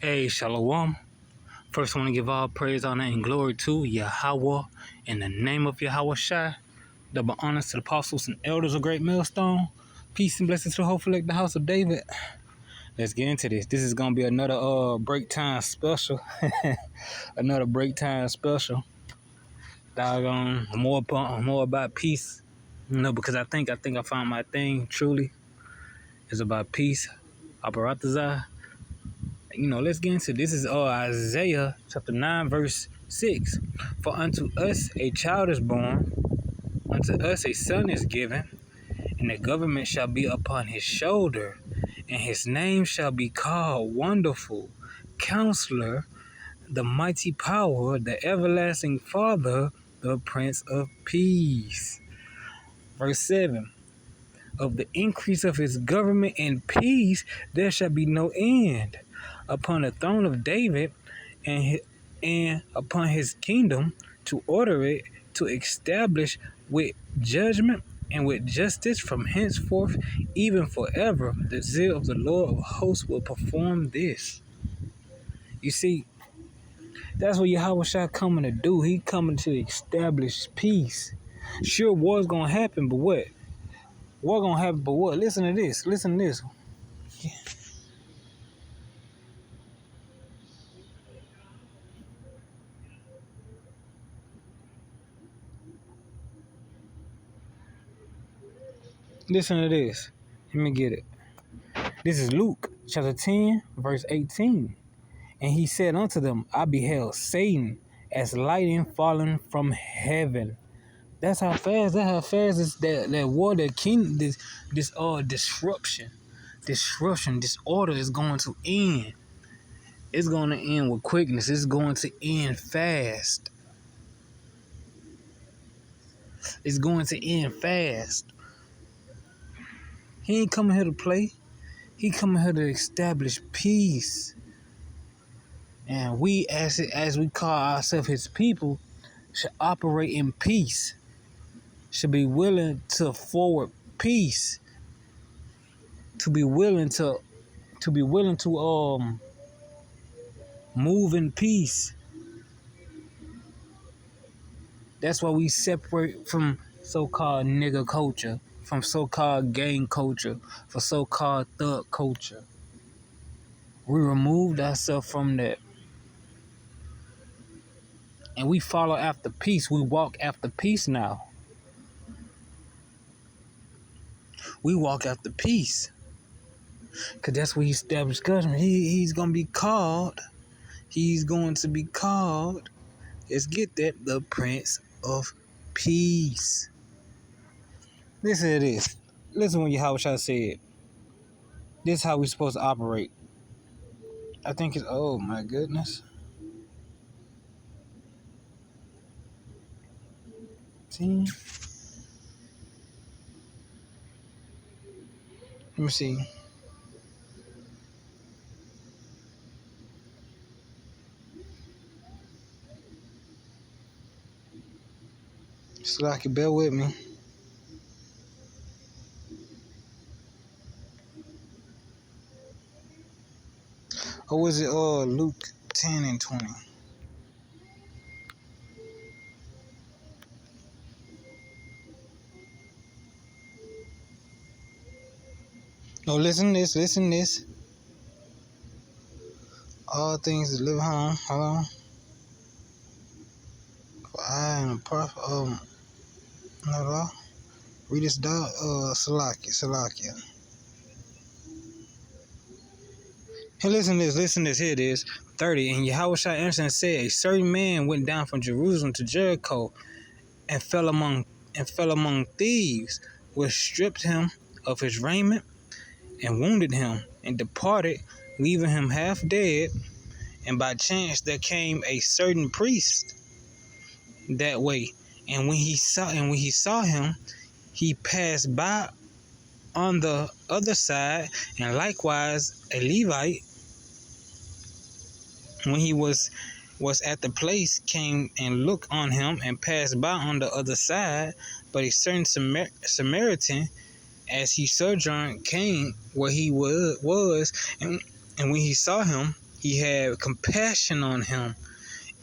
Hey, Shalom. First, I want to give all praise, honor, and glory to Yahweh in the name of Yahweh Shai. Double honors to the apostles and elders of Great Millstone. Peace and blessings to hopefully the house of David. Let's get into this. This is going to be another break time special. Another break time special. Doggone, more about peace. Because I think I found my thing truly. It's about peace. Aparatazah. Let's get into this. Is Isaiah chapter 9, verse 6. For unto us a child is born, unto us a son is given, and the government shall be upon his shoulder, and his name shall be called Wonderful, Counselor, the Mighty Power, the Everlasting Father, the Prince of Peace. Verse 7. Of the increase of his government and peace there shall be no end upon the throne of David and upon his kingdom, to order it, to establish with judgment and with justice from henceforth, even forever. The zeal of the Lord of hosts will perform this. You see, that's what Yahweh Shai coming to do. He coming to establish peace. Sure, war's gonna happen, but what? War gonna happen, but what? Listen to this. Listen to this. Listen to this. Let me get it. This is Luke chapter 10, verse 18. And he said unto them, I beheld Satan as lightning falling from heaven. That's how fast is that war, that king, this disruption, disorder is going to end. It's going to end with quickness. It's going to end fast. It's going to end fast. He ain't coming here to play. He coming here to establish peace. And we, as we call ourselves his people, should operate in peace. Should be willing to forward peace. To be willing to move in peace. That's why we separate from so-called nigger culture, from so-called gang culture, from so-called thug culture. We removed ourselves from that. And we follow after peace. We walk after peace now. We walk after peace. Because that's where he established government. He's going to be called. He's going to be called. Let's get that. The Prince of Peace. Listen to this. Listen when Yahweh Shai said. This is how we're supposed to operate. I think it's, oh my goodness. See? Let me see. Slacky, bear with me. Or was it Luke 10 and 20? No, listen to this. All things that live on. Hold on. For I am a prophet. No. Read this down. Salakia. Hey, listen to this. Here it is. 30. And Yahweh Shai answered and said, a certain man went down from Jerusalem to Jericho and fell among thieves, which stripped him of his raiment and wounded him, and departed, leaving him half dead. And by chance there came a certain priest that way, and when he saw him, he passed by on the other side. And likewise a Levite, when he was at the place, came and looked on him and passed by on the other side. But a certain Samaritan, as he sojourned, came where he was, and when he saw him, he had compassion on him,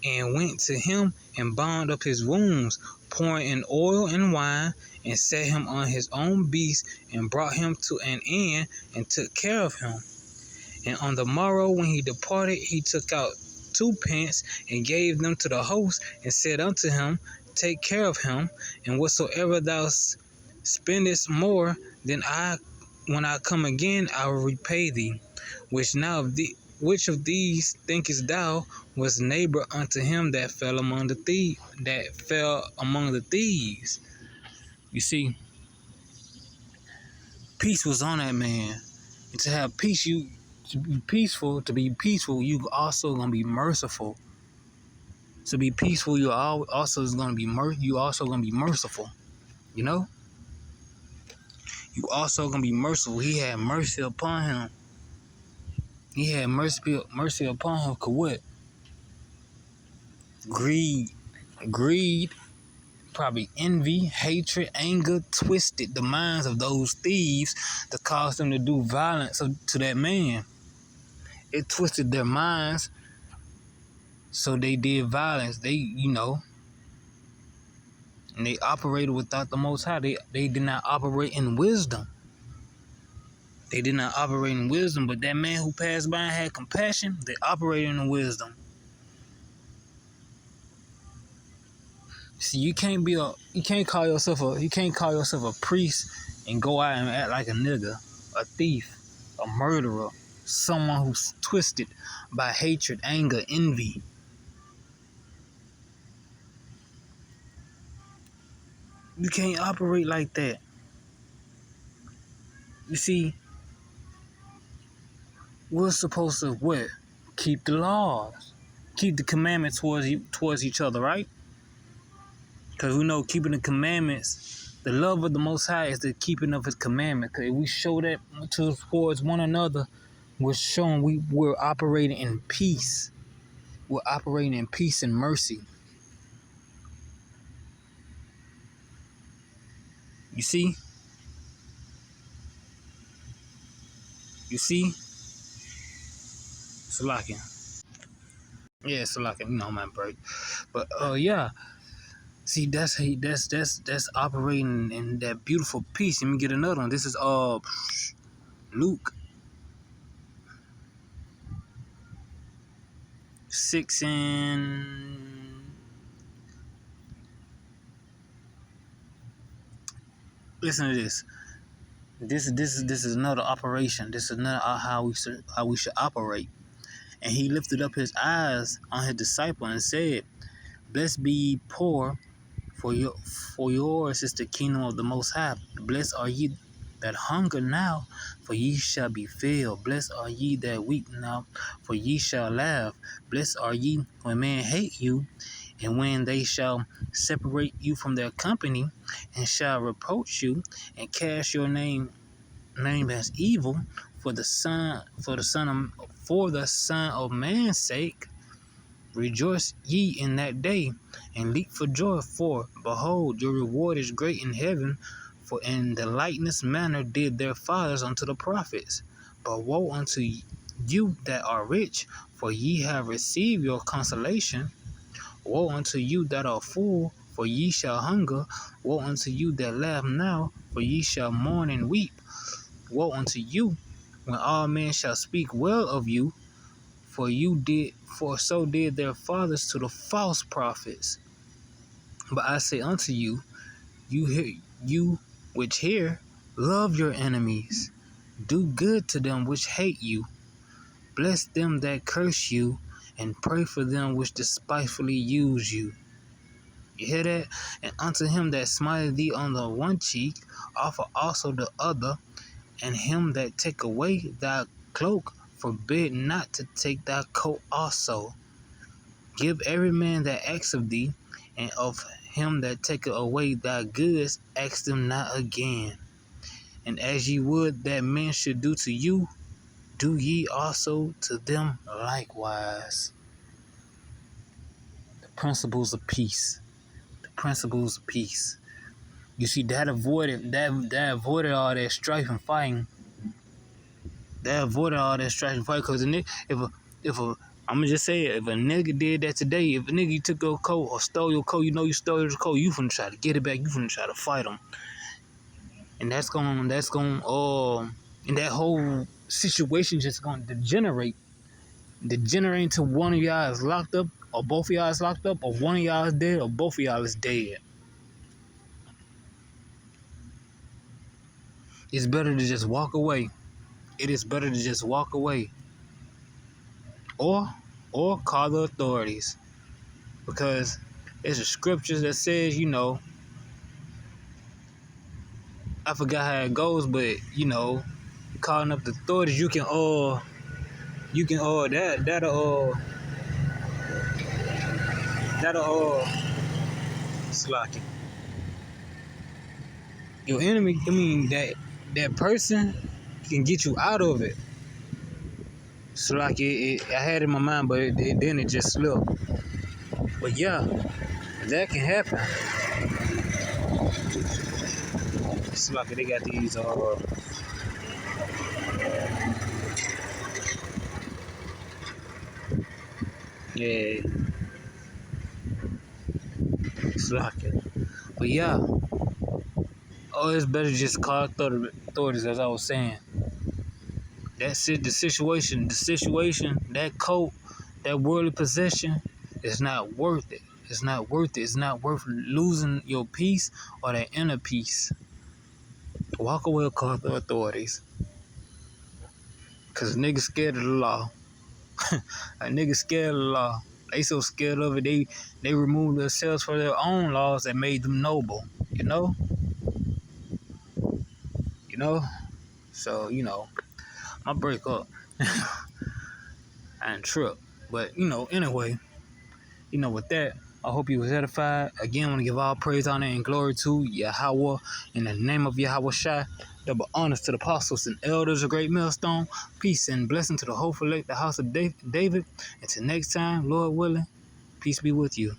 and went to him and bound up his wounds, pouring in oil and wine, and set him on his own beast, and brought him to an inn, and took care of him. And on the morrow when he departed, he took out 2 pence, and gave them to the host, and said unto him, Take care of him, and whatsoever thou spendest more than when I come again, I will repay thee. Which of these thinkest thou was neighbor unto him that fell among the thieves? You see, peace was on that man. And to have peace, to be peaceful, you also gonna be merciful. To be peaceful, you also gonna be merciful. You know, you also gonna be merciful. He had mercy upon him. He had mercy upon him. Cause what? Greed, probably envy, hatred, anger, twisted the minds of those thieves to cause them to do violence to that man. It twisted their minds, so they did violence. And they operated without the Most High. They did not operate in wisdom. But that man who passed by and had compassion, they operated in wisdom. See, you can't call yourself a priest and go out and act like a nigga, a thief, a murderer, someone who's twisted by hatred, anger, envy. You can't operate like that. You see, we're supposed to what? Keep the laws, keep the commandments towards each other, right? Because we know keeping the commandments, the love of the Most High is the keeping of His commandment. Because if we show that towards one another, we're showing we're operating in peace. We're operating in peace and mercy. You see? Salakia. Yeah, Salakia. You know my break. But yeah. See, that's operating in that beautiful peace. Let me get another one. This is Luke 6 and listen to this. This is another operation. This is another how we should operate. And he lifted up his eyes on his disciple and said, Blessed be ye poor, for yours is the kingdom of the Most High. Blessed are ye that hunger now, for ye shall be filled. Blessed are ye that weep now, for ye shall laugh. Blessed are ye when men hate you, and when they shall separate you from their company, and shall reproach you, and cast your name as evil for the Son of Man's sake. Rejoice ye in that day, and leap for joy, for, behold, your reward is great in heaven, for in the likeness manner did their fathers unto the prophets. But woe unto you that are rich, for ye have received your consolation. Woe unto you that are full, for ye shall hunger. Woe unto you that laugh now, for ye shall mourn and weep. Woe unto you when all men shall speak well of you, for so did their fathers to the false prophets. But I say unto you, you which hear, love your enemies, do good to them which hate you, bless them that curse you, and pray for them which despitefully use you. You hear that? And unto him that smiteth thee on the one cheek, offer also the other, and him that take away thy cloak, forbid not to take thy coat also. Give every man that asks of thee, and of him that taketh away thy goods, ask them not again. And as ye would that men should do to you, do ye also to them likewise. The principles of peace. You see, that avoided all that strife and fighting. Because if I'ma just say it, if a nigga did that today, if a nigga took your coat or stole your coat, you know you stole your coat, you finna try to get it back, you finna try to fight him. And and that whole situation just gonna degenerate into one of y'all is locked up, or both of y'all is locked up, or one of y'all is dead, or both of y'all is dead. It's better to just walk away. It is better to just walk away. Or call the authorities. Because there's a scripture that says, I forgot how it goes, but calling up the authorities, slack it. Your enemy, that person can get you out of it. So like I had it in my mind, but then it just slipped. But yeah, that can happen. It's like they got these yeah, it's like it. But yeah, it's better just call authorities, as I was saying. That's it. The situation, that coat, that worldly possession, is not worth it. It's not worth it. It's not worth losing your peace or that inner peace. Walk away or call the authorities. Cause niggas scared of the law. A nigga scared of the law. They so scared of it, they removed themselves from their own laws that made them noble. So, I break up. I ain't trip. But, anyway, with that, I hope you was edified. Again, I want to give all praise, honor, and glory to Yahweh. In the name of Yahweh Shai, double honors to the apostles and elders of Great Millstone. Peace and blessing to the whole elect, the house of David. Until next time, Lord willing, peace be with you.